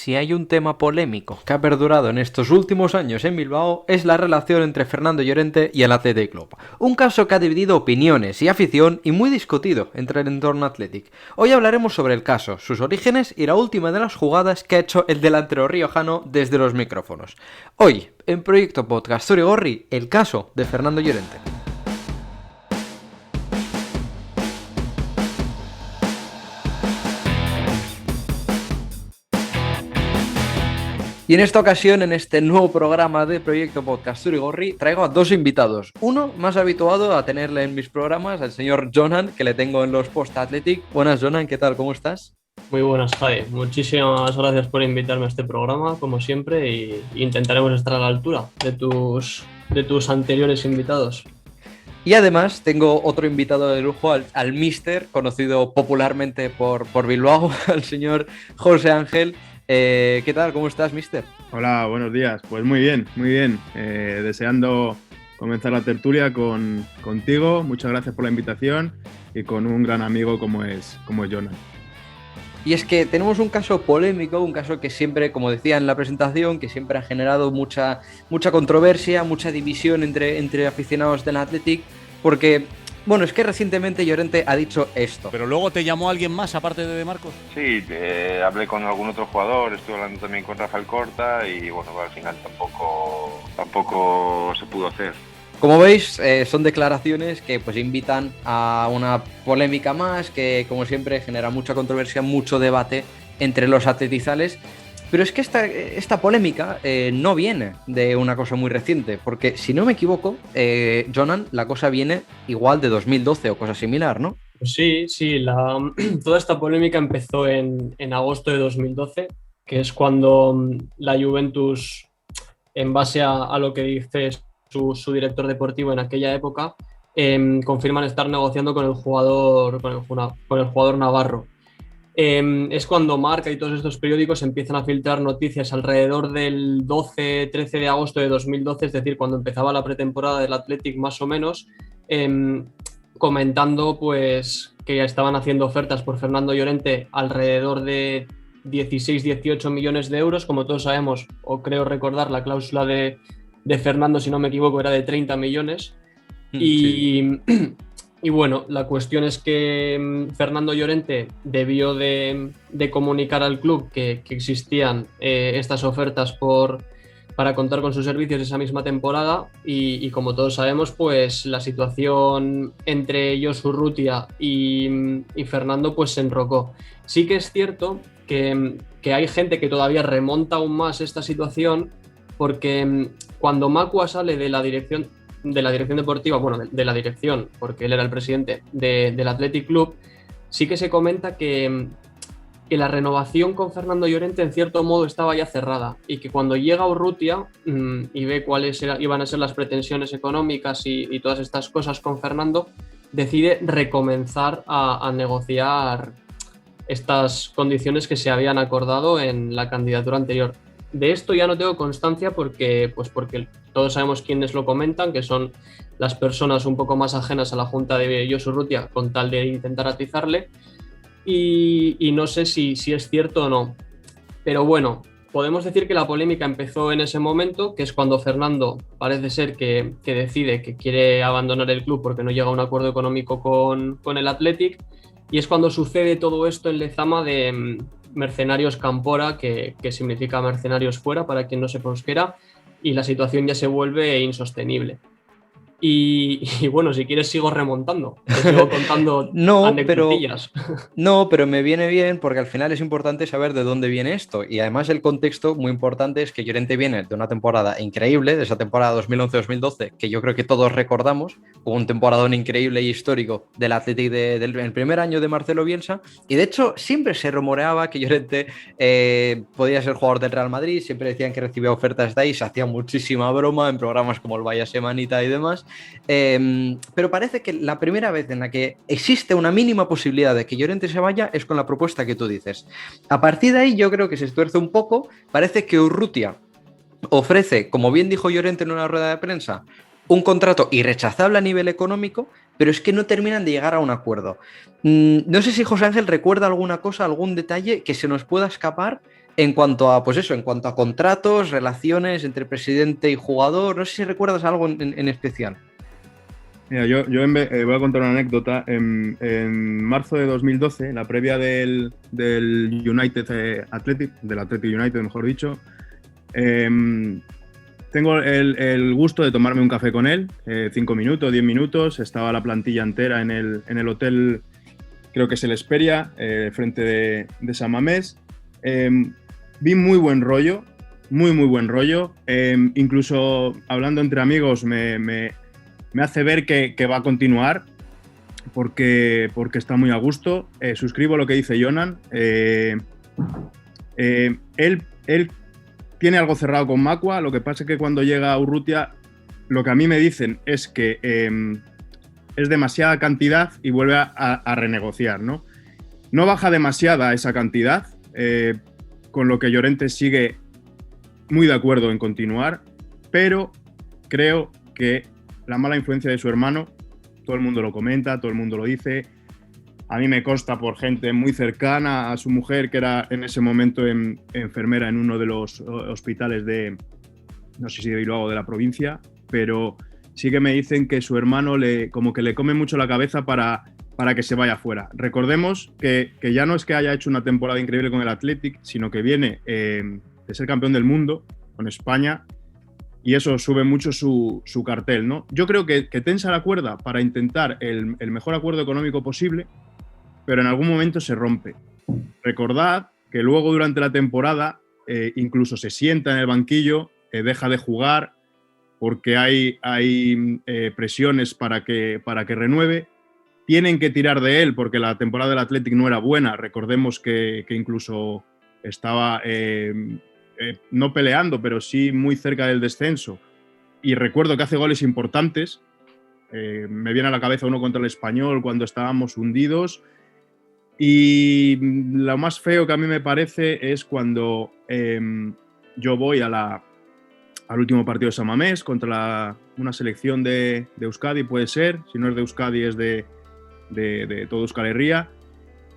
Si hay un tema polémico que ha perdurado en estos últimos años en Bilbao es la relación entre Fernando Llorente y el Athletic Club. Un caso que ha dividido opiniones y afición y muy discutido entre el entorno Athletic. Hoy hablaremos sobre el caso, sus orígenes y la última de las jugadas que ha hecho el delantero riojano desde los micrófonos. Hoy, en Proyecto Podcast Zurigorri, el caso de Fernando Llorente. Y en esta ocasión, en este nuevo programa de Proyecto Podcast Zurigorri, traigo a dos invitados. Uno más habituado a tenerle en mis programas, el señor Jonan, que le tengo en los Post Athletic. Buenas, Jonan, ¿qué tal? ¿Cómo estás? Muy buenas, Javi. Muchísimas gracias por invitarme a este programa, como siempre, y intentaremos estar a la altura de tus anteriores invitados. Y además tengo otro invitado de lujo, al Mister, conocido popularmente por Bilbao, al señor José Ángel. ¿Qué tal? ¿Cómo estás, Mister? Hola, buenos días. Pues muy bien, muy bien. Deseando comenzar la tertulia contigo. Muchas gracias por la invitación y con un gran amigo como es Jonan. Y es que tenemos un caso polémico, un caso que siempre, como decía en la presentación, que siempre ha generado mucha controversia, mucha división entre aficionados del Athletic, porque, bueno, es que recientemente Llorente ha dicho esto. ¿Pero luego te llamó alguien más, aparte de Marcos? Sí, hablé con algún otro jugador, estuve hablando también con Rafael Corta y, bueno, al final tampoco se pudo hacer. Como veis, son declaraciones que pues invitan a una polémica más, que como siempre genera mucha controversia, mucho debate entre los atletizales. Pero es que esta polémica no viene de una cosa muy reciente, porque si no me equivoco, Jonan, la cosa viene igual de 2012 o cosa similar, ¿no? Sí, toda esta polémica empezó en agosto de 2012, que es cuando la Juventus, en base a lo que dice su director deportivo en aquella época, confirman estar negociando con el jugador navarro. Es cuando Marca y todos estos periódicos empiezan a filtrar noticias alrededor del 12-13 de agosto de 2012, es decir, cuando empezaba la pretemporada del Athletic más o menos, comentando pues que ya estaban haciendo ofertas por Fernando Llorente alrededor de 16-18 millones de euros. Como todos sabemos, o creo recordar, la cláusula de Fernando, si no me equivoco, era de 30 millones. Sí. Y bueno, la cuestión es que Fernando Llorente debió de comunicar al club que existían estas ofertas para contar con sus servicios esa misma temporada y como todos sabemos, pues la situación entre Josu Urrutia y Fernando pues se enrocó. Sí que es cierto que hay gente que todavía remonta aún más esta situación, porque cuando Macua sale de la dirección deportiva, bueno, de la dirección, porque él era el presidente del Athletic Club, sí que se comenta que la renovación con Fernando Llorente en cierto modo estaba ya cerrada y que cuando llega Urrutia y ve cuáles iban a ser las pretensiones económicas y todas estas cosas con Fernando, decide recomenzar a negociar estas condiciones que se habían acordado en la candidatura anterior. De esto ya no tengo constancia porque todos sabemos quiénes lo comentan, que son las personas un poco más ajenas a la junta de Josu Urrutia, con tal de intentar atizarle, y no sé si es cierto o no. Pero bueno, podemos decir que la polémica empezó en ese momento, que es cuando Fernando parece ser que decide que quiere abandonar el club porque no llega a un acuerdo económico con el Athletic, y es cuando sucede todo esto en Lezama de Mercenarios Campora, que significa mercenarios fuera, para quien no sepa euskera, y la situación ya se vuelve insostenible. Y bueno, si quieres sigo remontando, te sigo contando anecdotillas. No, pero me viene bien porque al final es importante saber de dónde viene esto, y además el contexto muy importante es que Llorente viene de una temporada increíble, de esa temporada 2011-2012, que yo creo que todos recordamos, un temporadón increíble y histórico del Athletic del primer año de Marcelo Bielsa, y de hecho siempre se rumoreaba que Llorente podía ser jugador del Real Madrid, siempre decían que recibía ofertas de ahí, se hacía muchísima broma en programas como el Vaya Semanita y demás. Pero parece que la primera vez en la que existe una mínima posibilidad de que Llorente se vaya es con la propuesta que tú dices. A partir de ahí yo creo que se estuerce un poco. Parece que Urrutia ofrece, como bien dijo Llorente en una rueda de prensa, un contrato irrechazable a nivel económico, pero es que no terminan de llegar a un acuerdo. No sé si José Ángel recuerda alguna cosa, algún detalle que se nos pueda escapar En cuanto a, pues eso, en cuanto a contratos, relaciones entre presidente y jugador, no sé si recuerdas algo en especial. Mira, voy a contar una anécdota. En marzo de 2012, la previa del United Athletic, del Athletic United, mejor dicho, tengo el gusto de tomarme un café con él, 5 minutos, 10 minutos. Estaba la plantilla entera en el hotel, creo que es el Hesperia, frente de San Mamés. Vi muy buen rollo, muy buen rollo. Incluso hablando entre amigos me hace ver que va a continuar porque está muy a gusto. Suscribo lo que dice Jonan. Él tiene algo cerrado con Macua. Lo que pasa es que cuando llega a Urrutia, lo que a mí me dicen es que es demasiada cantidad y vuelve a renegociar, ¿no? No baja demasiada esa cantidad, con lo que Llorente sigue muy de acuerdo en continuar, pero creo que la mala influencia de su hermano, todo el mundo lo comenta, todo el mundo lo dice. A mí me consta por gente muy cercana a su mujer, que era en ese momento enfermera en uno de los hospitales no sé si de Bilbao o de la provincia, pero sí que me dicen que su hermano como que le come mucho la cabeza para que se vaya fuera. Recordemos que ya no es que haya hecho una temporada increíble con el Athletic, sino que viene de ser campeón del mundo con España, y eso sube mucho su cartel, ¿no? Yo creo que tensa la cuerda para intentar el mejor acuerdo económico posible, pero en algún momento se rompe. Recordad que luego durante la temporada incluso se sienta en el banquillo, deja de jugar porque hay presiones para que renueve. Tienen que tirar de él porque la temporada del Athletic no era buena. Recordemos que incluso estaba no peleando, pero sí muy cerca del descenso. Y recuerdo que hace goles importantes. Me viene a la cabeza uno contra el Español cuando estábamos hundidos. Y lo más feo que a mí me parece es cuando yo voy al último partido de San Mamés contra una selección de Euskadi, puede ser. Si no es de Euskadi, es de todo Euskal Herria,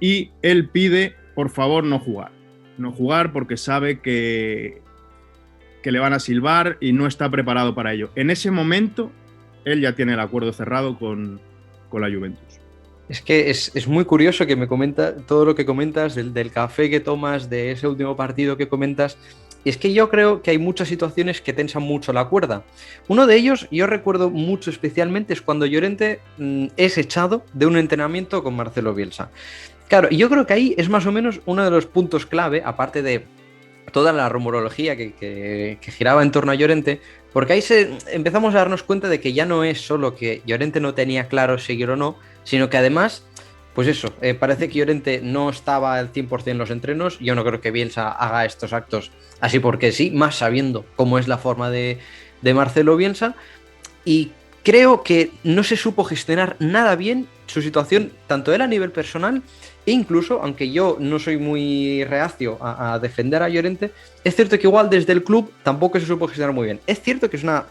y él pide, por favor, no jugar porque sabe que le van a silbar y no está preparado para ello. En ese momento, él ya tiene el acuerdo cerrado con la Juventus. Es que es muy curioso que me comenta todo lo que comentas, del café que tomas, de ese último partido que comentas. Y es que yo creo que hay muchas situaciones que tensan mucho la cuerda. Uno de ellos, yo recuerdo mucho especialmente, es cuando Llorente es echado de un entrenamiento con Marcelo Bielsa. Claro, y yo creo que ahí es más o menos uno de los puntos clave, aparte de toda la rumorología que giraba en torno a Llorente, porque ahí empezamos a darnos cuenta de que ya no es solo que Llorente no tenía claro seguir o no, sino que además, pues eso, parece que Llorente no estaba al 100% en los entrenos. Yo no creo que Bielsa haga estos actos así porque sí, más sabiendo cómo es la forma de Marcelo Bielsa, y creo que no se supo gestionar nada bien su situación, tanto él a nivel personal, e incluso, aunque yo no soy muy reacio a defender a Llorente, es cierto que igual desde el club tampoco se supo gestionar muy bien. Es cierto que es una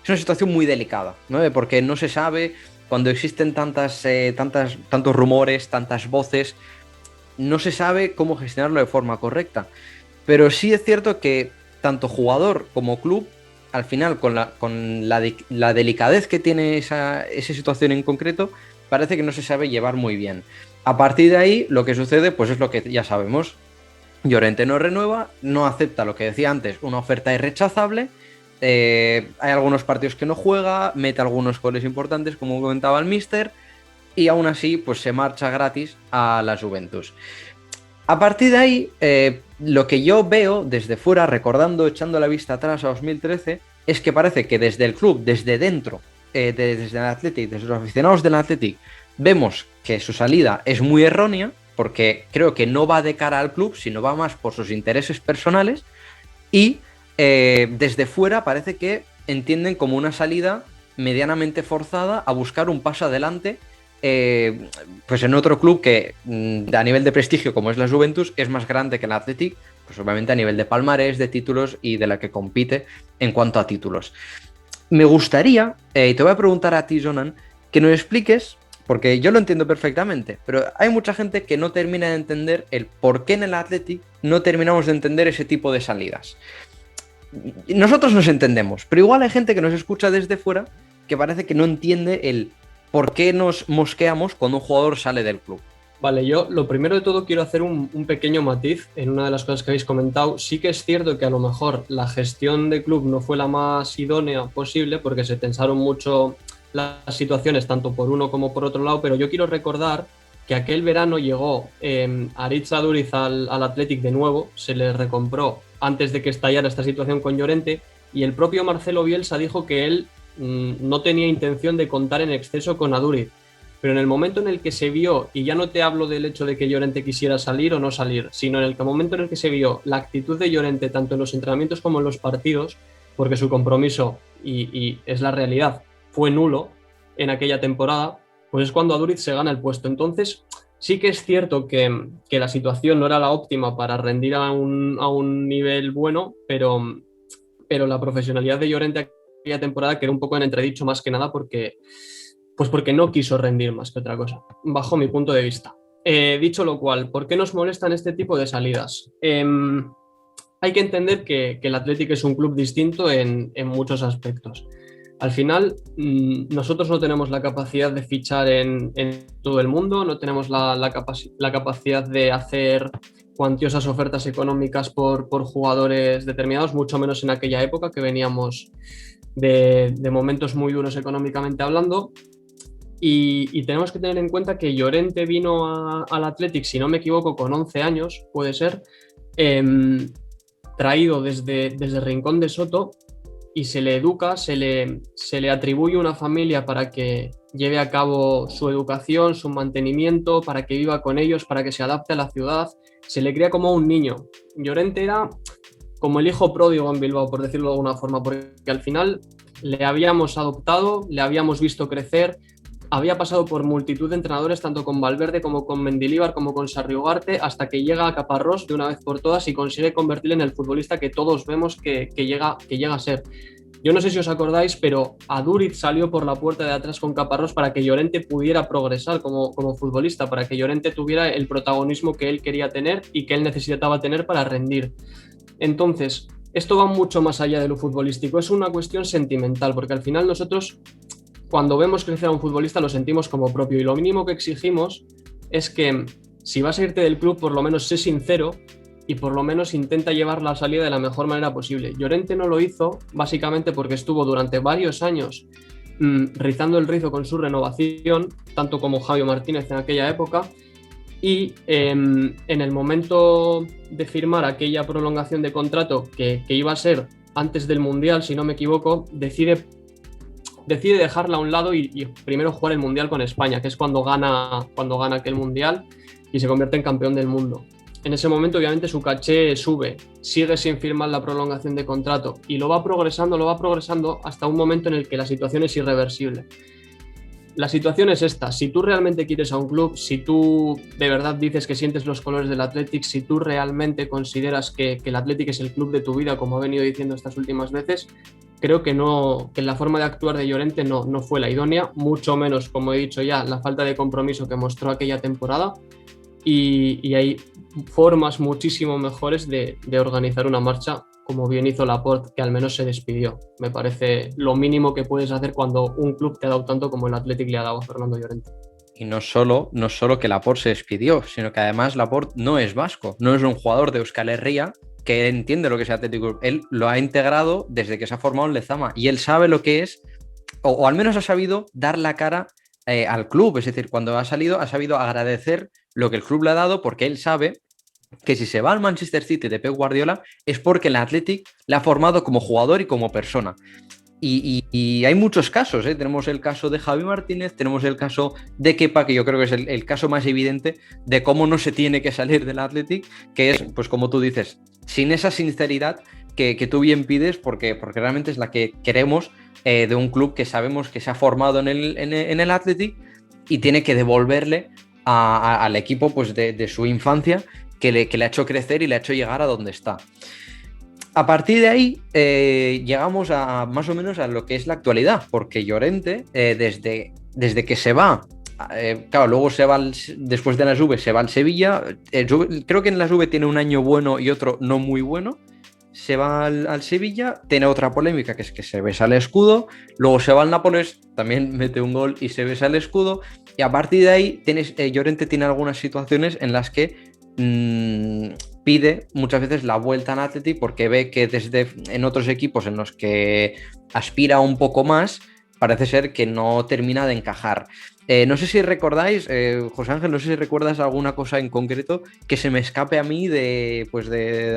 situación muy delicada, ¿no? Porque no se sabe, cuando existen tantos rumores, tantas voces, no se sabe cómo gestionarlo de forma correcta. Pero sí es cierto que tanto jugador como club, al final, con la delicadez que tiene esa situación en concreto, parece que no se sabe llevar muy bien. A partir de ahí, lo que sucede, pues es lo que ya sabemos. Llorente no renueva, no acepta, lo que decía antes, una oferta irrechazable. Hay algunos partidos que no juega, mete algunos goles importantes, como comentaba el míster, y aún así pues se marcha gratis a la Juventus. A partir de ahí, lo que yo veo desde fuera, recordando, echando la vista atrás a 2013, es que parece que desde el club, desde dentro, desde el Athletic, desde los aficionados del Athletic, vemos que su salida es muy errónea, porque creo que no va de cara al club, sino va más por sus intereses personales, y desde fuera parece que entienden como una salida medianamente forzada a buscar un paso adelante, pues en otro club que a nivel de prestigio, como es la Juventus, es más grande que el Athletic, pues obviamente a nivel de palmarés, de títulos y de la que compite en cuanto a títulos. Me gustaría, y te voy a preguntar a ti, Jonan, que nos expliques Porque yo lo entiendo perfectamente, pero hay mucha gente que no termina de entender el por qué en el Athletic no terminamos de entender ese tipo de salidas. Nosotros nos entendemos, pero igual hay gente que nos escucha desde fuera que parece que no entiende el por qué nos mosqueamos cuando un jugador sale del club. Vale, yo lo primero de todo quiero hacer un pequeño matiz en una de las cosas que habéis comentado. Sí que es cierto que a lo mejor la gestión del club no fue la más idónea posible porque se tensaron mucho las situaciones tanto por uno como por otro lado, pero yo quiero recordar que aquel verano llegó Aritz Aduriz al Athletic de nuevo, se le recompró antes de que estallara esta situación con Llorente y el propio Marcelo Bielsa dijo que él no tenía intención de contar en exceso con Aduriz. Pero en el momento en el que se vio, y ya no te hablo del hecho de que Llorente quisiera salir o no salir, sino en el momento en el que se vio la actitud de Llorente tanto en los entrenamientos como en los partidos, porque su compromiso, y es la realidad, fue nulo en aquella temporada, pues es cuando Aduriz se gana el puesto. Entonces, sí que es cierto que la situación no era la óptima para rendir a un nivel bueno, pero la profesionalidad de Llorente aquella temporada quedó un poco en entredicho más que nada porque no quiso rendir más que otra cosa, bajo mi punto de vista. Dicho lo cual, ¿por qué nos molestan este tipo de salidas? Hay que entender que el Athletic es un club distinto en muchos aspectos. Al final, nosotros no tenemos la capacidad de fichar en todo el mundo, no tenemos la capacidad de hacer cuantiosas ofertas económicas por jugadores determinados, mucho menos en aquella época que veníamos de momentos muy duros económicamente hablando. Y tenemos que tener en cuenta que Llorente vino al Athletic, si no me equivoco, con 11 años, puede ser, traído desde Rincón de Soto y se le educa, se le atribuye una familia para que lleve a cabo su educación, su mantenimiento, para que viva con ellos, para que se adapte a la ciudad, se le cría como un niño. Llorente era como el hijo pródigo en Bilbao, por decirlo de alguna forma, porque al final le habíamos adoptado, le habíamos visto crecer, había pasado por multitud de entrenadores, tanto con Valverde como con Mendilibar, como con Sarri Ugarte, hasta que llega a Caparrós de una vez por todas y consigue convertirle en el futbolista que todos vemos que llega a ser. Yo no sé si os acordáis, pero Aduriz salió por la puerta de atrás con Caparrós para que Llorente pudiera progresar como futbolista, para que Llorente tuviera el protagonismo que él quería tener y que él necesitaba tener para rendir. Entonces, esto va mucho más allá de lo futbolístico, es una cuestión sentimental, porque al final nosotros, cuando vemos crecer a un futbolista, lo sentimos como propio y lo mínimo que exigimos es que si vas a irte del club, por lo menos sé sincero y por lo menos intenta llevar la salida de la mejor manera posible. Llorente no lo hizo básicamente porque estuvo durante varios años rizando el rizo con su renovación, tanto como Javi Martínez en aquella época, y en el momento de firmar aquella prolongación de contrato que iba a ser antes del Mundial, si no me equivoco, decide dejarla a un lado y primero jugar el Mundial con España, que es cuando gana aquel Mundial y se convierte en campeón del mundo. En ese momento, obviamente, su caché sube, sigue sin firmar la prolongación de contrato y lo va progresando hasta un momento en el que la situación es irreversible. La situación es esta: si tú realmente quieres a un club, si tú de verdad dices que sientes los colores del Athletic, si tú realmente consideras que el Athletic es el club de tu vida, como ha venido diciendo estas últimas veces, creo que la forma de actuar de Llorente no fue la idónea, mucho menos, como he dicho ya, la falta de compromiso que mostró aquella temporada, y hay formas muchísimo mejores de organizar una marcha, como bien hizo Laporte, que al menos se despidió. Me parece lo mínimo que puedes hacer cuando un club te ha dado tanto como el Athletic le ha dado a Fernando Llorente. Y no solo que Laporte se despidió, sino que además Laporte no es vasco, no es un jugador de Euskal Herria que entiende lo que es el Athletic Club. Él lo ha integrado desde que se ha formado en Lezama y él sabe lo que es, o al menos ha sabido dar la cara al club. Es decir, cuando ha sabido agradecer lo que el club le ha dado, porque él sabe que si se va al Manchester City de Pep Guardiola es porque el Athletic le ha formado como jugador y como persona. Y hay muchos casos, ¿eh? Tenemos el caso de Javi Martínez, tenemos el caso de Kepa, que yo creo que es el caso más evidente de cómo no se tiene que salir del Athletic, que es, pues como tú dices, sin esa sinceridad que tú bien pides, porque realmente es la que queremos de un club que sabemos que se ha formado en el Athletic y tiene que devolverle al equipo pues de su infancia, que le ha hecho crecer y le ha hecho llegar a donde está. A partir de ahí llegamos a más o menos a lo que es la actualidad, porque Llorente, desde que se va claro, luego se va después de la Juve se va al Sevilla. Creo que en la Juve tiene un año bueno y otro no muy bueno. Se va al Sevilla, tiene otra polémica, que es que se besa el escudo. Luego se va al Nápoles, también mete un gol y se besa el escudo. Y a partir de ahí Llorente tiene algunas situaciones en las que pide muchas veces la vuelta al Atleti, porque ve que en otros equipos en los que aspira un poco más, parece ser que no termina de encajar. No sé si recordáis, José Ángel, no sé si recuerdas alguna cosa en concreto que se me escape a mí de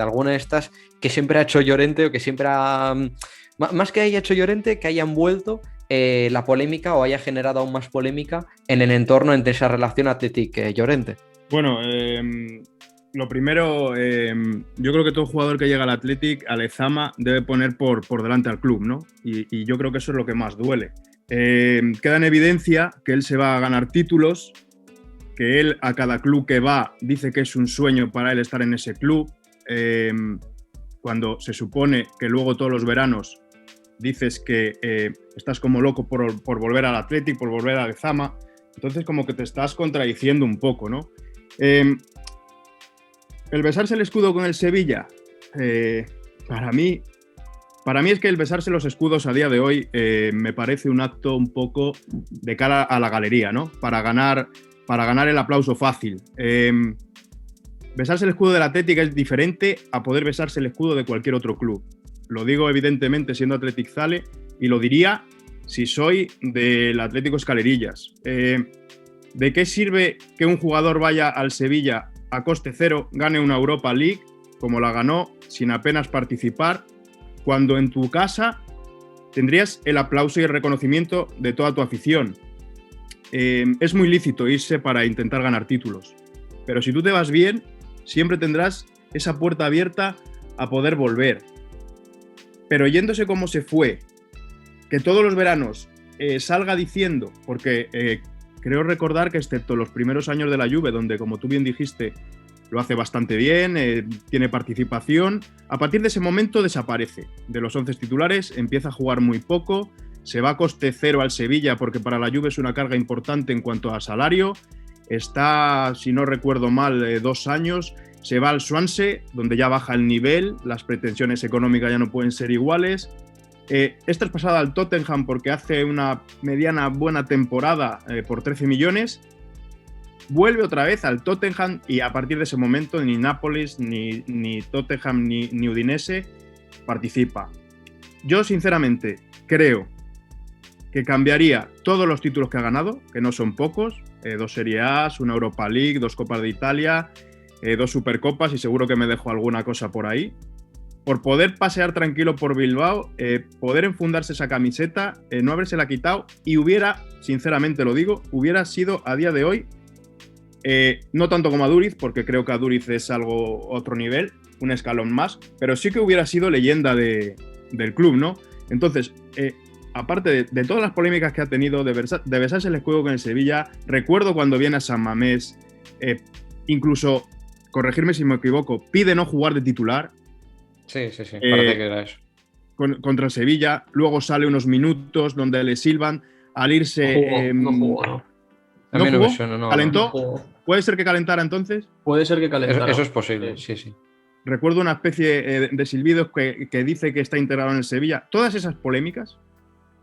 alguna de estas que siempre ha hecho Llorente, o que siempre más que haya hecho Llorente, que haya envuelto la polémica o haya generado aún más polémica en el entorno entre esa relación Athletic-Llorente. Bueno, lo primero, yo creo que todo jugador que llega al Athletic, a Lezama, debe poner por delante al club, ¿no? Y yo creo que eso es lo que más duele. Queda en evidencia que él se va a ganar títulos, que él a cada club que va dice que es un sueño para él estar en ese club, cuando se supone que luego todos los veranos dices que estás como loco por volver al Athletic, por volver a Lezama. Entonces como que te estás contradiciendo un poco, ¿no? El besarse el escudo con el Sevilla, para mí es que el besarse los escudos a día de hoy me parece un acto un poco de cara a la galería, ¿no? Para ganar el aplauso fácil. Besarse el escudo del Athletic es diferente a poder besarse el escudo de cualquier otro club. Lo digo evidentemente siendo Athletic Zale, y lo diría si soy del Atlético Escalerillas. ¿De qué sirve que un jugador vaya al Sevilla a coste cero, gane una Europa League, como la ganó, sin apenas participar, cuando en tu casa tendrías el aplauso y el reconocimiento de toda tu afición? Es muy lícito irse para intentar ganar títulos, pero si tú te vas bien, siempre tendrás esa puerta abierta a poder volver. Pero yéndose como se fue, que todos los veranos salga diciendo, porque creo recordar que excepto los primeros años de la Juve, donde, como tú bien dijiste, lo hace bastante bien, tiene participación, a partir de ese momento desaparece de los 11 titulares, empieza a jugar muy poco, se va a coste cero al Sevilla, porque para la Juve es una carga importante en cuanto a salario, está, si no recuerdo mal, 2 años, se va al Swansea, donde ya baja el nivel, las pretensiones económicas ya no pueden ser iguales. Es traspasado al Tottenham porque hace una mediana buena temporada por 13 millones. Vuelve otra vez al Tottenham y a partir de ese momento ni Nápoles, ni Tottenham, ni Udinese participa. Yo sinceramente creo que cambiaría todos los títulos que ha ganado, que no son pocos, 2 Serie A, una Europa League, 2 Copas de Italia, 2 Supercopas y seguro que me dejo alguna cosa por ahí, por poder pasear tranquilo por Bilbao, poder enfundarse esa camiseta, no habérsela quitado, y hubiera, sinceramente lo digo, hubiera sido a día de hoy, no tanto como a Duriz, porque creo que a Duriz es algo otro nivel, un escalón más, pero sí que hubiera sido leyenda del club, ¿no? Entonces, aparte de todas las polémicas que ha tenido, de besarse el escudo con el Sevilla, recuerdo cuando viene a San Mamés, incluso, corregirme si me equivoco, pide no jugar de titular. Sí, parece que era eso. Contra el Sevilla, luego sale unos minutos donde le silban al irse. No jugó, ¿no? A mí no me suena, no. ¿Calentó? No. ¿Puede ser que calentara entonces? Puede ser que calentara. Eso es posible, sí. Recuerdo una especie de silbidos que dice que está integrado en el Sevilla. Todas esas polémicas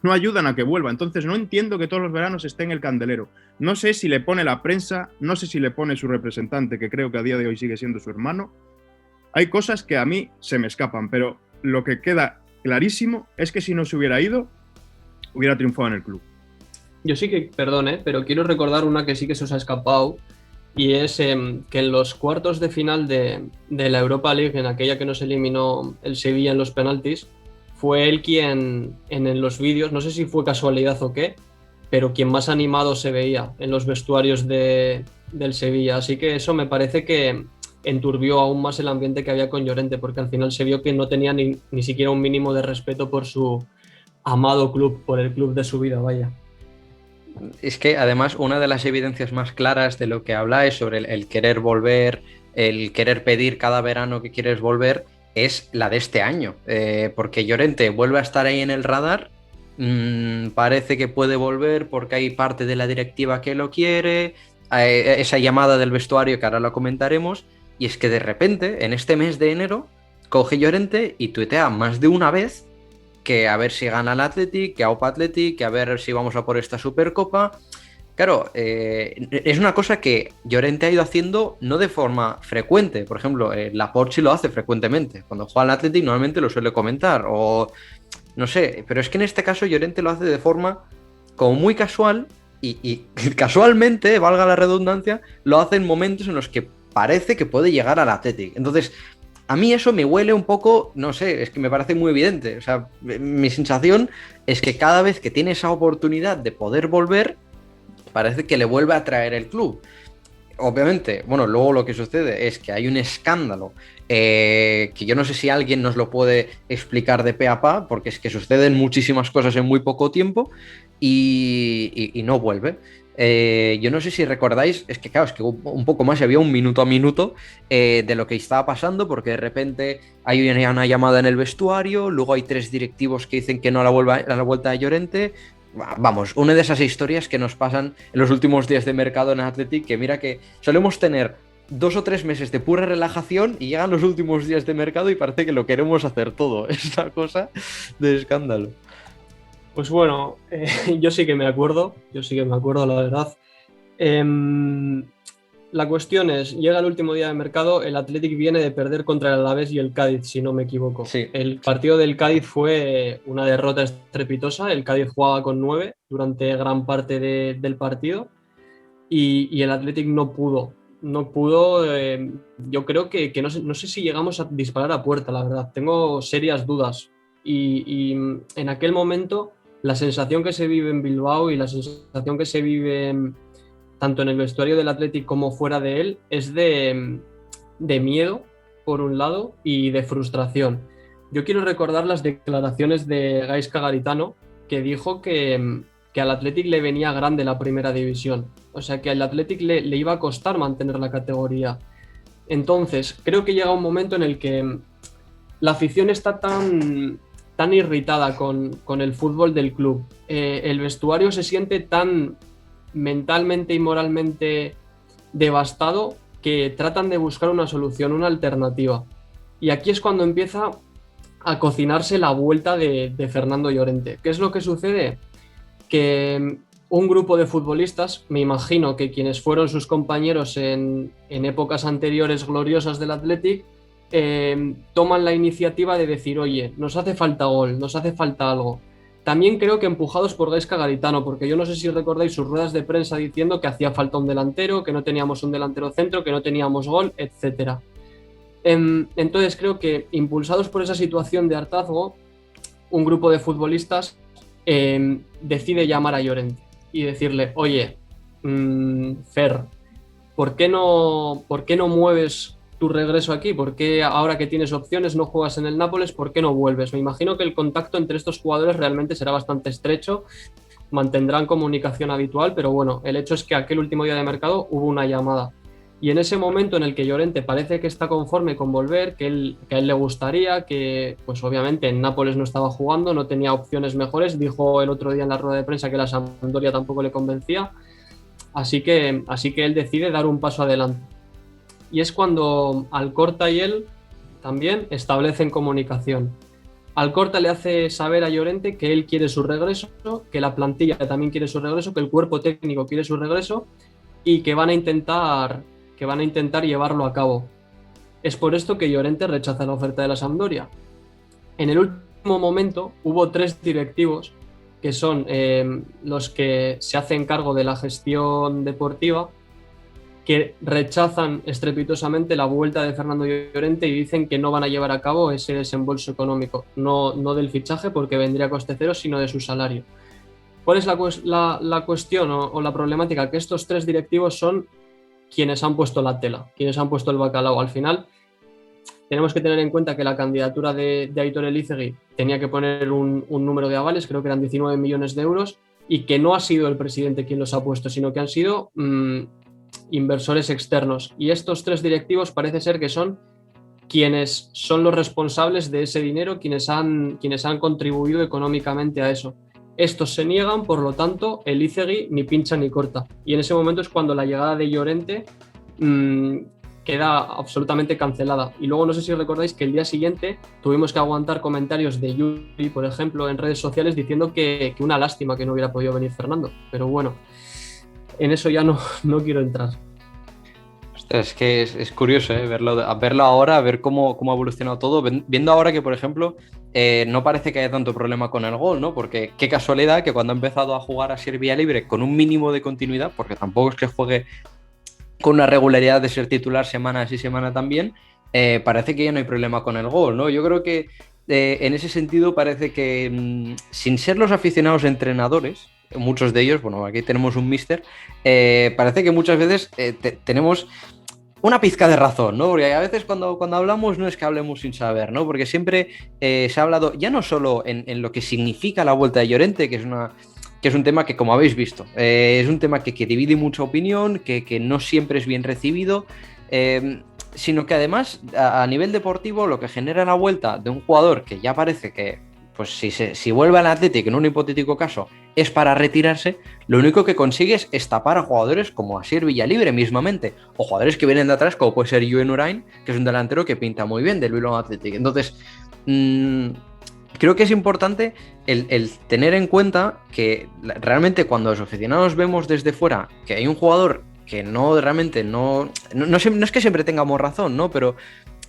no ayudan a que vuelva. Entonces no entiendo que todos los veranos esté en el candelero. No sé si le pone la prensa, no sé si le pone su representante, que creo que a día de hoy sigue siendo su hermano. Hay cosas que a mí se me escapan, pero lo que queda clarísimo es que si no se hubiera ido, hubiera triunfado en el club. Yo sí que, perdón, pero quiero recordar una que sí que se os ha escapado, y es que en los cuartos de final de la Europa League, en aquella que nos eliminó el Sevilla en los penaltis, fue él quien en los vídeos, no sé si fue casualidad o qué, pero quien más animado se veía en los vestuarios del Sevilla. Así que eso me parece que enturbió aún más el ambiente que había con Llorente, porque al final se vio que no tenía ni siquiera un mínimo de respeto por su amado club, por el club de su vida, vaya. Es que además una de las evidencias más claras de lo que habláis sobre el querer volver, el querer pedir cada verano que quieres volver, es la de este año, porque Llorente vuelve a estar ahí en el radar, parece que puede volver porque hay parte de la directiva que lo quiere, esa llamada del vestuario que ahora lo comentaremos, y es que de repente, en este mes de enero, coge Llorente y tuitea más de una vez que a ver si gana el Athletic, que AUPA Athletic, que a ver si vamos a por esta Supercopa. Claro, es una cosa que Llorente ha ido haciendo no de forma frecuente. Por ejemplo, Laporte sí lo hace frecuentemente. Cuando juega al Athletic normalmente lo suele comentar. O no sé, pero es que en este caso Llorente lo hace de forma como muy casual y casualmente, valga la redundancia, lo hace en momentos en los que parece que puede llegar al Athletic. Entonces, a mí eso me huele un poco, no sé, es que me parece muy evidente. O sea, mi sensación es que cada vez que tiene esa oportunidad de poder volver, parece que le vuelve a traer el club. Obviamente, bueno, luego lo que sucede es que hay un escándalo que yo no sé si alguien nos lo puede explicar de pe a pa, porque es que suceden muchísimas cosas en muy poco tiempo y no vuelve. Yo no sé si recordáis, es que claro, es que un poco más, había un minuto a minuto de lo que estaba pasando, porque de repente hay una llamada en el vestuario, luego hay 3 directivos que dicen que no a la vuelta de Llorente. Vamos, una de esas historias que nos pasan en los últimos días de mercado en Athletic, que mira que solemos tener 2 o 3 meses de pura relajación y llegan los últimos días de mercado y parece que lo queremos hacer todo. Es una cosa de escándalo. Pues bueno, yo sí que me acuerdo, la verdad. La cuestión es, llega el último día de mercado, el Athletic viene de perder contra el Alavés y el Cádiz, si no me equivoco. Sí. El partido del Cádiz fue una derrota estrepitosa, el Cádiz jugaba con 9 durante gran parte del partido y el Athletic no pudo. Yo creo que no sé si llegamos a disparar a puerta, la verdad. Tengo serias dudas. Y en aquel momento, la sensación que se vive en Bilbao y la sensación que se vive tanto en el vestuario del Athletic como fuera de él es de miedo, por un lado, y de frustración. Yo quiero recordar las declaraciones de Gaizka Garitano, que dijo que al Athletic le venía grande la primera división. O sea, que al Athletic le iba a costar mantener la categoría. Entonces, creo que llega un momento en el que la afición está tan irritada con el fútbol del club. El vestuario se siente tan mentalmente y moralmente devastado que tratan de buscar una solución, una alternativa. Y aquí es cuando empieza a cocinarse la vuelta de Fernando Llorente. ¿Qué es lo que sucede? Que un grupo de futbolistas, me imagino que quienes fueron sus compañeros en épocas anteriores gloriosas del Athletic, toman la iniciativa de decir, oye, nos hace falta gol, nos hace falta algo. También creo que empujados por Gaizka Garitano, porque yo no sé si recordáis sus ruedas de prensa diciendo que hacía falta un delantero, que no teníamos un delantero centro, que no teníamos gol, etc. Entonces creo que impulsados por esa situación de hartazgo, un grupo de futbolistas decide llamar a Llorente y decirle, oye, Fer, ¿por qué no mueves tu regreso aquí? ¿Por qué ahora que tienes opciones no juegas en el Nápoles? ¿Por qué no vuelves? Me imagino que el contacto entre estos jugadores realmente será bastante estrecho, mantendrán comunicación habitual, pero bueno, el hecho es que aquel último día de mercado hubo una llamada. Y en ese momento en el que Llorente parece que está conforme con volver, que a él le gustaría, que pues obviamente en Nápoles no estaba jugando, no tenía opciones mejores, dijo el otro día en la rueda de prensa que la Sampdoria tampoco le convencía, así que él decide dar un paso adelante. Y es cuando Alcorta y él también establecen comunicación. Alcorta le hace saber a Llorente que él quiere su regreso, que la plantilla también quiere su regreso, que el cuerpo técnico quiere su regreso y que van a intentar llevarlo a cabo. Es por esto que Llorente rechaza la oferta de la Sampdoria. En el último momento hubo 3 directivos que son los que se hacen cargo de la gestión deportiva, que rechazan estrepitosamente la vuelta de Fernando Llorente y dicen que no van a llevar a cabo ese desembolso económico, no del fichaje porque vendría a coste cero, sino de su salario. ¿Cuál es la cuestión o la problemática? Que estos 3 directivos son quienes han puesto la tela, quienes han puesto el bacalao. Al final tenemos que tener en cuenta que la candidatura de Aitor Elizegui tenía que poner un número de avales, creo que eran 19 millones de euros, y que no ha sido el presidente quien los ha puesto, sino que han sido inversores externos. Y estos 3 directivos parece ser que son quienes son los responsables de ese dinero, quienes han contribuido económicamente a eso. Estos se niegan, por lo tanto, Elizegui ni pincha ni corta. Y en ese momento es cuando la llegada de Llorente queda absolutamente cancelada. Y luego no sé si recordáis que el día siguiente tuvimos que aguantar comentarios de Yuri, por ejemplo, en redes sociales diciendo que una lástima que no hubiera podido venir Fernando. Pero bueno, en eso ya no quiero entrar. Es que es curioso, verlo ahora, ver cómo ha evolucionado todo, viendo ahora que, por ejemplo, no parece que haya tanto problema con el gol, ¿no? Porque qué casualidad que cuando ha empezado a jugar así vía libre con un mínimo de continuidad, porque tampoco es que juegue con una regularidad de ser titular semana sí semana también, parece que ya no hay problema con el gol, ¿no? Yo creo que en ese sentido parece que sin ser los aficionados entrenadores, muchos de ellos, bueno, aquí tenemos un míster, parece que muchas veces tenemos una pizca de razón, ¿no? Porque a veces cuando hablamos no es que hablemos sin saber, ¿no? Porque siempre se ha hablado ya no solo en lo que significa la vuelta de Llorente, que es un tema que, como habéis visto, es un tema que divide mucha opinión, que no siempre es bien recibido, sino que además a nivel deportivo lo que genera la vuelta de un jugador que ya parece que, pues si vuelve al Athletic en un hipotético caso es para retirarse, lo único que consigues es tapar a jugadores como Asier Villalibre mismamente, o jugadores que vienen de atrás como puede ser Yuen Urain, que es un delantero que pinta muy bien del Bilbao Athletic. Entonces creo que es importante el tener en cuenta que realmente cuando los aficionados vemos desde fuera que hay un jugador que realmente no es que siempre tengamos razón, ¿no? Pero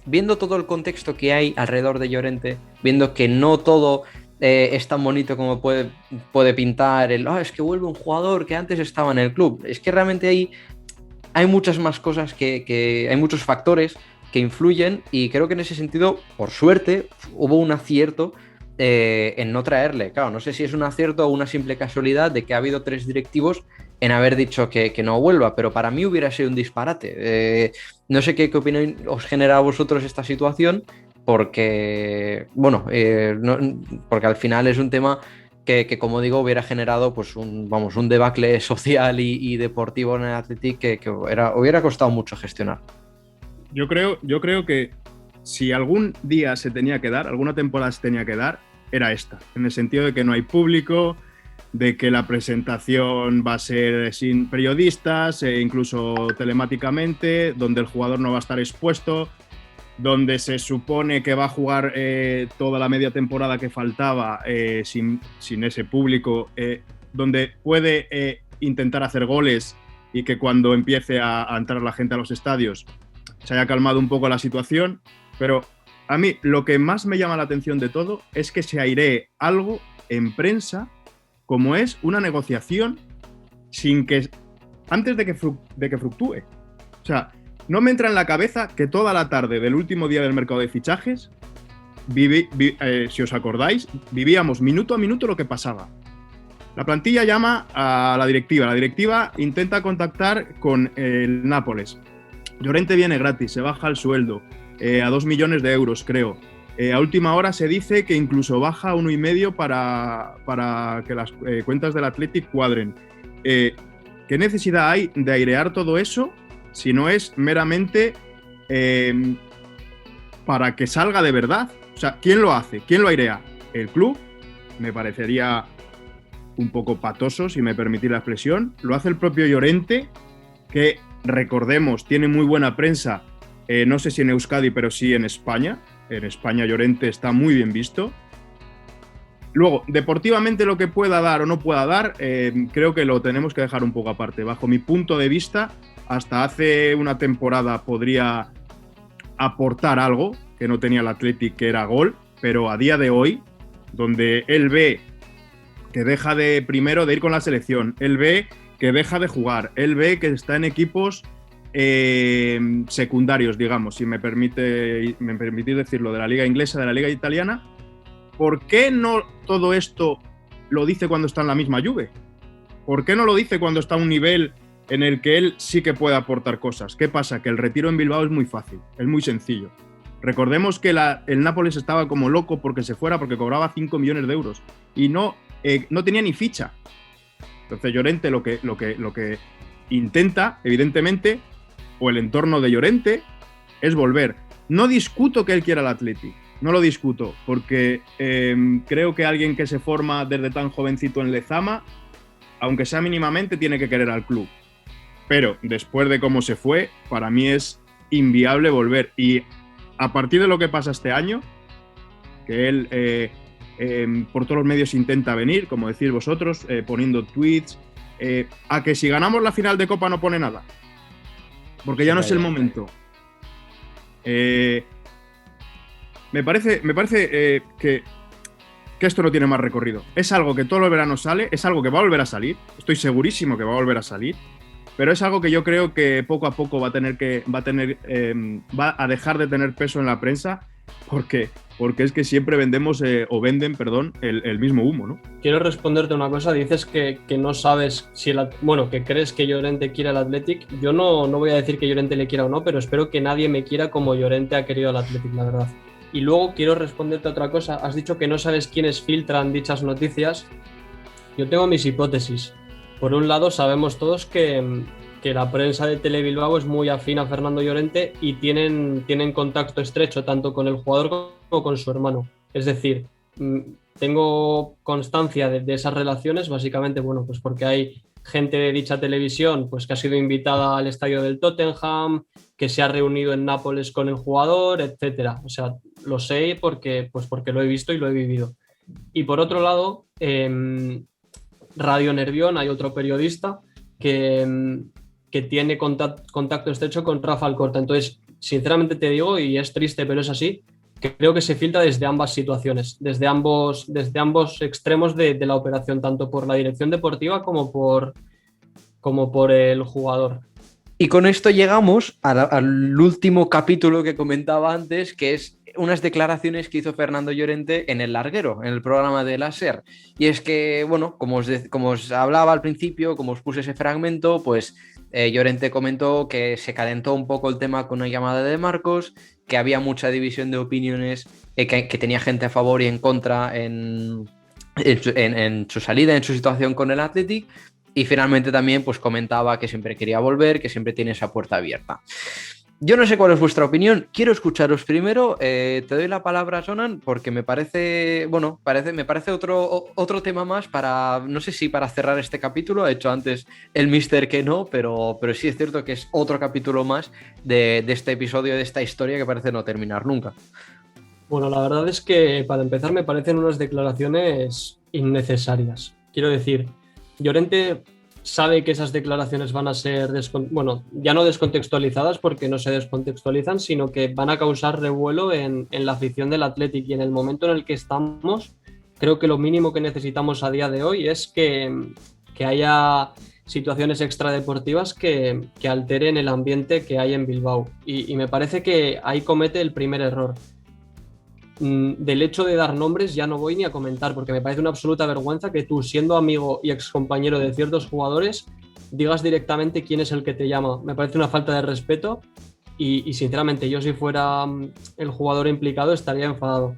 viendo todo el contexto que hay alrededor de Llorente, viendo que no todo es tan bonito como puede pintar es que vuelve un jugador que antes estaba en el club. Es que realmente hay muchas más cosas hay muchos factores que influyen, y creo que en ese sentido, por suerte, hubo un acierto en no traerle. Claro, no sé si es un acierto o una simple casualidad de que ha habido 3 directivos en haber dicho que no vuelva, pero para mí hubiera sido un disparate. No sé qué opinión os genera a vosotros esta situación, porque, bueno, porque al final es un tema que como digo, hubiera generado pues un debacle social y deportivo en el Athletic que hubiera costado mucho gestionar. Yo creo que si algún día se tenía que dar, alguna temporada se tenía que dar, era esta, en el sentido de que no hay público, de que la presentación va a ser sin periodistas, incluso telemáticamente, donde el jugador no va a estar expuesto, donde se supone que va a jugar toda la media temporada que faltaba sin ese público, donde puede intentar hacer goles y que cuando empiece a entrar la gente a los estadios se haya calmado un poco la situación. Pero a mí lo que más me llama la atención de todo es que se airee algo en prensa como es una negociación antes de que fluctúe. O sea, no me entra en la cabeza que toda la tarde del último día del mercado de fichajes, si os acordáis, vivíamos minuto a minuto lo que pasaba. La plantilla llama a la directiva intenta contactar con el Nápoles. Llorente viene gratis, se baja el sueldo, a 2 millones de euros, creo. A última hora se dice que incluso baja a 1,5 para que las cuentas del Athletic cuadren. ¿Qué necesidad hay de airear todo eso si no es meramente para que salga de verdad? O sea, ¿quién lo hace? ¿Quién lo airea? ¿El club? Me parecería un poco patoso, si me permitís la expresión. Lo hace el propio Llorente, que, recordemos, tiene muy buena prensa, no sé si en Euskadi, pero sí en España. En España Llorente está muy bien visto. Luego, deportivamente lo que pueda dar o no pueda dar, creo que lo tenemos que dejar un poco aparte. Bajo mi punto de vista, hasta hace una temporada podría aportar algo que no tenía el Athletic, que era gol, pero a día de hoy, donde él ve que deja primero de ir con la selección, él ve que deja de jugar, él ve que está en equipos secundarios, digamos, si me permitís decirlo, de la liga inglesa, de la liga italiana. ¿Por qué no todo esto lo dice cuando está en la misma Juve? ¿Por qué no lo dice cuando está a un nivel en el que él sí que puede aportar cosas? ¿Qué pasa? Que el retiro en Bilbao es muy fácil, es muy sencillo. Recordemos que el Nápoles estaba como loco porque se fuera, porque cobraba 5 millones de euros y no tenía ni ficha. Entonces Llorente lo que intenta, evidentemente, o el entorno de Llorente, es volver. No discuto que él quiera el Athletic, no lo discuto, porque creo que alguien que se forma desde tan jovencito en Lezama, aunque sea mínimamente, tiene que querer al club. Pero después de cómo se fue, para mí es inviable volver. Y a partir de lo que pasa este año, que él por todos los medios intenta venir, como decís vosotros, poniendo tweets, a que si ganamos la final de Copa no pone nada, porque ya no es el momento. Me parece que esto no tiene más recorrido. Es algo que todos los veranos sale, es algo que va a volver a salir, estoy segurísimo que va a volver a salir, pero es algo que yo creo que poco a poco va a dejar de tener peso en la prensa, porque es que siempre venden el mismo humo, ¿no? Quiero responderte una cosa. Dices que no sabes si que crees que Llorente quiere al Athletic. Yo no voy a decir que Llorente le quiera o no, pero espero que nadie me quiera como Llorente ha querido al Athletic, la verdad. Y luego quiero responderte a otra cosa. Has dicho que no sabes quiénes filtran dichas noticias. Yo tengo mis hipótesis. Por un lado, sabemos todos que la prensa de Tele Bilbao es muy afín a Fernando Llorente y tienen contacto estrecho tanto con el jugador como con su hermano. Es decir, tengo constancia de esas relaciones, básicamente, pues porque hay gente de dicha televisión pues que ha sido invitada al estadio del Tottenham, que se ha reunido en Nápoles con el jugador, etcétera. O sea, lo sé porque lo he visto y lo he vivido. Y por otro lado, Radio Nervión, hay otro periodista que tiene contacto estrecho con Rafa Alcorta. Entonces, sinceramente te digo, y es triste, pero es así, que creo que se filtra desde ambas situaciones, desde ambos extremos de la operación, tanto por la dirección deportiva como por el jugador. Y con esto llegamos al último capítulo que comentaba antes, que es unas declaraciones que hizo Fernando Llorente en El Larguero, en el programa de la SER. Y es que, como os hablaba al principio, como os puse ese fragmento, pues Llorente comentó que se calentó un poco el tema con una llamada de Marcos, que había mucha división de opiniones, que tenía gente a favor y en contra en su salida, en su situación con el Athletic. Y finalmente también pues comentaba que siempre quería volver, que siempre tiene esa puerta abierta. Yo no sé cuál es vuestra opinión, quiero escucharos primero. Te doy la palabra, Sonan, porque me parece otro tema más para, no sé si para cerrar este capítulo. Ha hecho antes el Mister que no, pero sí es cierto que es otro capítulo más de este episodio, de esta historia que parece no terminar nunca. Bueno, la verdad es que para empezar me parecen unas declaraciones innecesarias. Quiero decir, Llorente sabe que esas declaraciones van a ser, ya no descontextualizadas porque no se descontextualizan, sino que van a causar revuelo en la afición del Athletic, y en el momento en el que estamos, creo que lo mínimo que necesitamos a día de hoy es que haya situaciones extradeportivas que alteren el ambiente que hay en Bilbao. Y me parece que ahí comete el primer error. Del hecho de dar nombres ya no voy ni a comentar, porque me parece una absoluta vergüenza que tú, siendo amigo y excompañero de ciertos jugadores, digas directamente quién es el que te llama. Me parece una falta de respeto y sinceramente yo, si fuera el jugador implicado, estaría enfadado.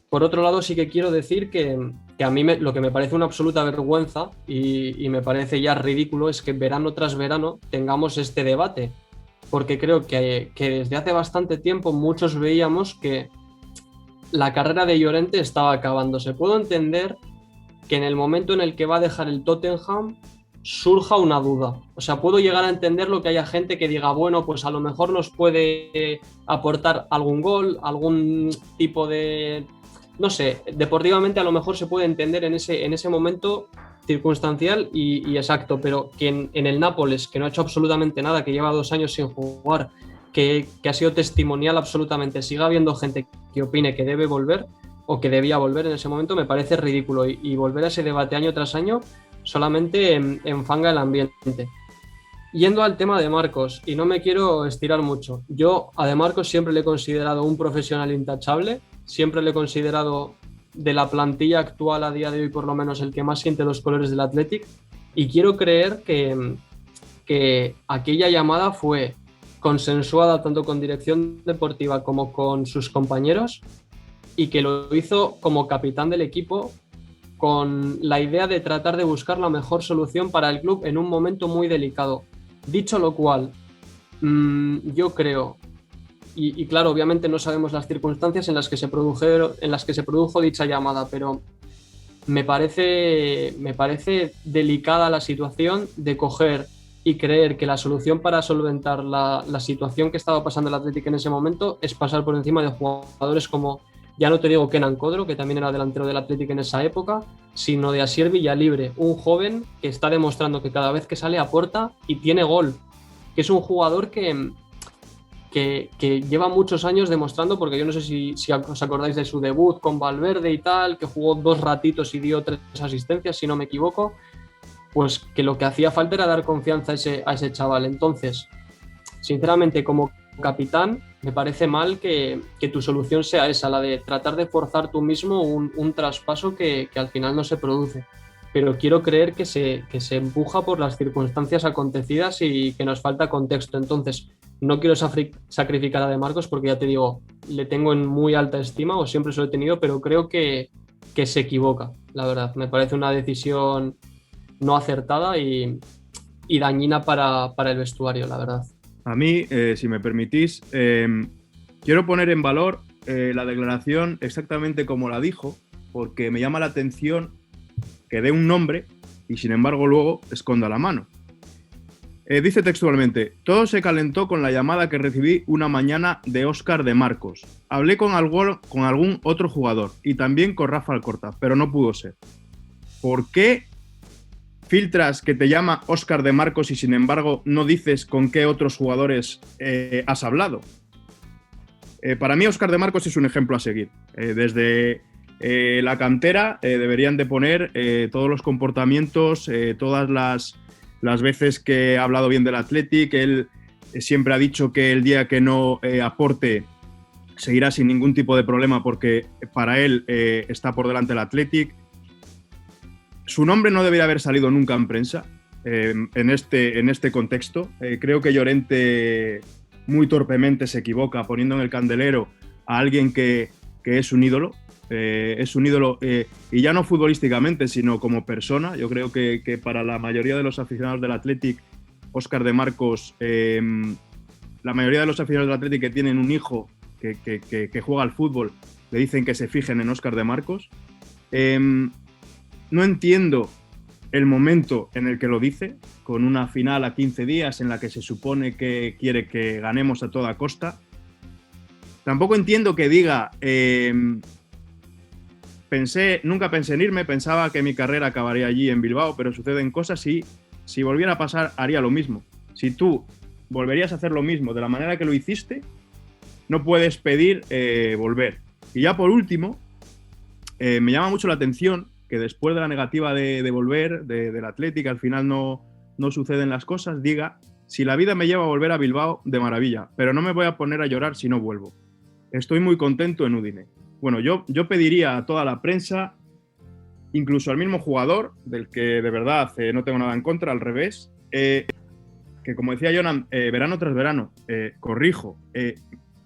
Por otro lado, sí que quiero decir que a mí lo que me parece una absoluta vergüenza y me parece ya ridículo es que verano tras verano tengamos este debate, porque creo que desde hace bastante tiempo muchos veíamos que la carrera de Llorente estaba acabándose. Puedo entender que en el momento en el que va a dejar el Tottenham surja una duda. O sea, puedo llegar a entender lo que haya gente que diga, bueno, pues a lo mejor nos puede aportar algún gol, algún tipo de... No sé, deportivamente a lo mejor se puede entender en ese momento circunstancial y exacto, pero que en el Nápoles, que no ha hecho absolutamente nada, que lleva 2 años sin jugar, que ha sido testimonial absolutamente, siga habiendo gente que opine que debe volver o que debía volver en ese momento, me parece ridículo, y volver a ese debate año tras año solamente enfanga el ambiente. Yendo al tema de Marcos, y no me quiero estirar mucho, yo a De Marcos siempre le he considerado un profesional intachable, siempre le he considerado, de la plantilla actual a día de hoy, por lo menos el que más siente los colores del Athletic, y quiero creer que aquella llamada fue consensuada tanto con dirección deportiva como con sus compañeros, y que lo hizo como capitán del equipo con la idea de tratar de buscar la mejor solución para el club en un momento muy delicado. Dicho lo cual, yo creo Y claro, obviamente no sabemos las circunstancias en las que se produjo dicha llamada, pero me parece delicada la situación de coger y creer que la solución para solventar la situación que estaba pasando el Atlético en ese momento es pasar por encima de jugadores como, ya no te digo Kenan Kodro, que también era delantero del Atlético en esa época, sino de Asier Villalibre, un joven que está demostrando que cada vez que sale aporta y tiene gol, que es un jugador que lleva muchos años demostrando, porque yo no sé si os acordáis de su debut con Valverde y tal, que jugó 2 ratitos y dio 3 asistencias, si no me equivoco, pues que lo que hacía falta era dar confianza a ese chaval. Entonces, sinceramente, como capitán, me parece mal que tu solución sea esa, la de tratar de forzar tú mismo un traspaso que al final no se produce. Pero quiero creer que se empuja por las circunstancias acontecidas y que nos falta contexto. Entonces, no quiero sacrificar a De Marcos porque ya te digo, le tengo en muy alta estima, o siempre se lo he tenido, pero creo que se equivoca, la verdad. Me parece una decisión no acertada y dañina para el vestuario, la verdad. A mí, si me permitís, quiero poner en valor la declaración exactamente como la dijo, porque me llama la atención que dé un nombre y sin embargo luego esconda la mano. Dice textualmente: todo se calentó con la llamada que recibí una mañana de Óscar de Marcos. Hablé con algún otro jugador y también con Rafa Alcorta, pero no pudo ser. ¿Por qué filtras que te llama Óscar de Marcos y sin embargo no dices con qué otros jugadores has hablado? Para mí Óscar de Marcos es un ejemplo a seguir. Desde la cantera deberían de poner todos los comportamientos, todas las veces que ha hablado bien del Athletic. Él siempre ha dicho que el día que no aporte seguirá sin ningún tipo de problema porque para él está por delante el Athletic. Su nombre no debería haber salido nunca en prensa en este contexto. Creo que Llorente muy torpemente se equivoca poniendo en el candelero a alguien que es un ídolo. Es un ídolo, y ya no futbolísticamente, sino como persona. Yo creo que para la mayoría de los aficionados del Athletic, Óscar de Marcos, la mayoría de los aficionados del Athletic que tienen un hijo que juega al fútbol, le dicen que se fijen en Óscar de Marcos. No entiendo el momento en el que lo dice, con una final a 15 días en la que se supone que quiere que ganemos a toda costa. Tampoco entiendo que diga... nunca pensé en irme, pensaba que mi carrera acabaría allí en Bilbao, pero suceden cosas y si volviera a pasar haría lo mismo. Si tú volverías a hacer lo mismo de la manera que lo hiciste, no puedes pedir volver. Y ya por último, me llama mucho la atención que después de la negativa de volver del Athletic, al final no suceden las cosas, diga: si la vida me lleva a volver a Bilbao, de maravilla, pero no me voy a poner a llorar si no vuelvo. Estoy muy contento en Udine. Bueno, yo pediría a toda la prensa, incluso al mismo jugador, del que de verdad no tengo nada en contra, al revés, que como decía Jonan, verano tras verano,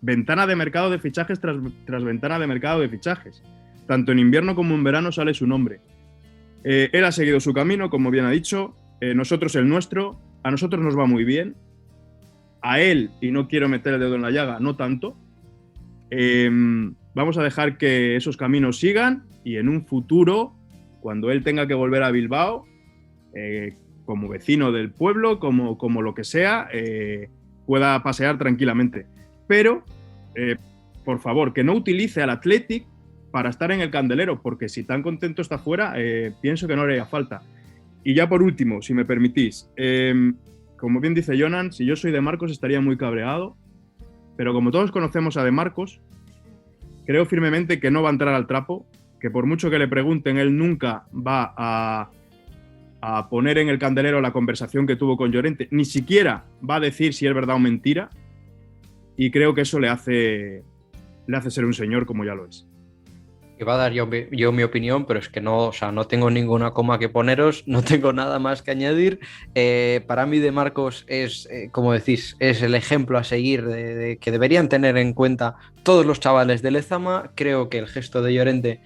ventana de mercado de fichajes tras ventana de mercado de fichajes. Tanto en invierno como en verano sale su nombre. Él ha seguido su camino, como bien ha dicho, nosotros el nuestro. A nosotros nos va muy bien. A él, y no quiero meter el dedo en la llaga, no tanto. Vamos a dejar que esos caminos sigan y en un futuro, cuando él tenga que volver a Bilbao, como vecino del pueblo, como lo que sea, pueda pasear tranquilamente. Pero, por favor, que no utilice al Athletic para estar en el candelero, porque si tan contento está fuera, pienso que no le haría falta. Y ya por último, si me permitís, como bien dice Jonan, si yo soy de Marcos estaría muy cabreado, pero como todos conocemos a de Marcos, creo firmemente que no va a entrar al trapo, que por mucho que le pregunten, él nunca va a poner en el candelero la conversación que tuvo con Llorente, ni siquiera va a decir si es verdad o mentira, y creo que eso le hace ser un señor como ya lo es. Iba a dar yo mi opinión, pero es que no, o sea, no tengo ninguna coma que poneros, no tengo nada más que añadir. Para mí de Marcos es, como decís, es el ejemplo a seguir de que deberían tener en cuenta todos los chavales de Lezama. Creo que el gesto de Llorente,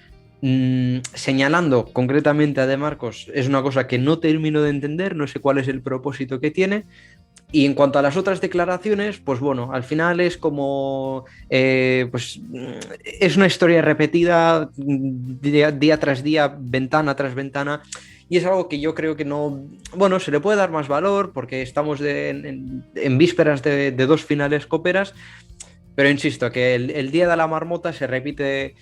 señalando concretamente a de Marcos, es una cosa que no termino de entender, no sé cuál es el propósito que tiene. Y en cuanto a las otras declaraciones, pues bueno, al final es como, pues es una historia repetida día tras día, ventana tras ventana, y es algo que yo creo que no, bueno, se le puede dar más valor porque estamos en vísperas de 2 finales coperas, pero insisto, que el Día de la Marmota se repite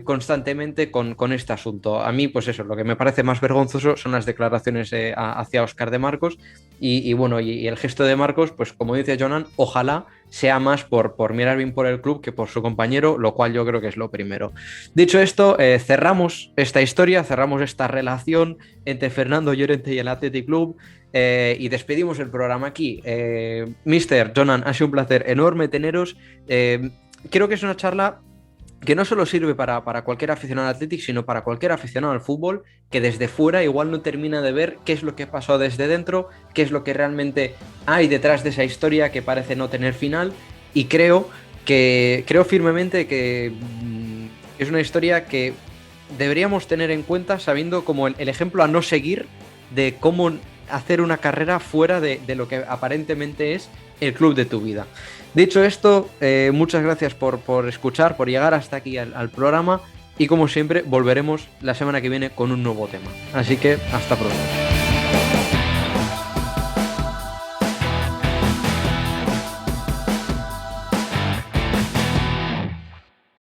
constantemente con este asunto. A mí, pues eso, lo que me parece más vergonzoso son las declaraciones hacia Óscar de Marcos y bueno, y el gesto de Marcos, pues como dice Jonan, ojalá sea más por mirar bien por el club que por su compañero, lo cual yo creo que es lo primero. Dicho esto, cerramos esta historia, cerramos esta relación entre Fernando Llorente y el Athletic Club. Y despedimos el programa aquí. Mister, Jonan, ha sido un placer enorme teneros. Creo que es una charla que no solo sirve para cualquier aficionado al Athletic, sino para cualquier aficionado al fútbol que desde fuera igual no termina de ver qué es lo que pasó desde dentro, qué es lo que realmente hay detrás de esa historia que parece no tener final, y creo firmemente que es una historia que deberíamos tener en cuenta sabiendo como el ejemplo a no seguir de cómo hacer una carrera fuera de lo que aparentemente es el club de tu vida. Dicho esto, muchas gracias por escuchar, por llegar hasta aquí al programa, y como siempre volveremos la semana que viene con un nuevo tema. Así que hasta pronto.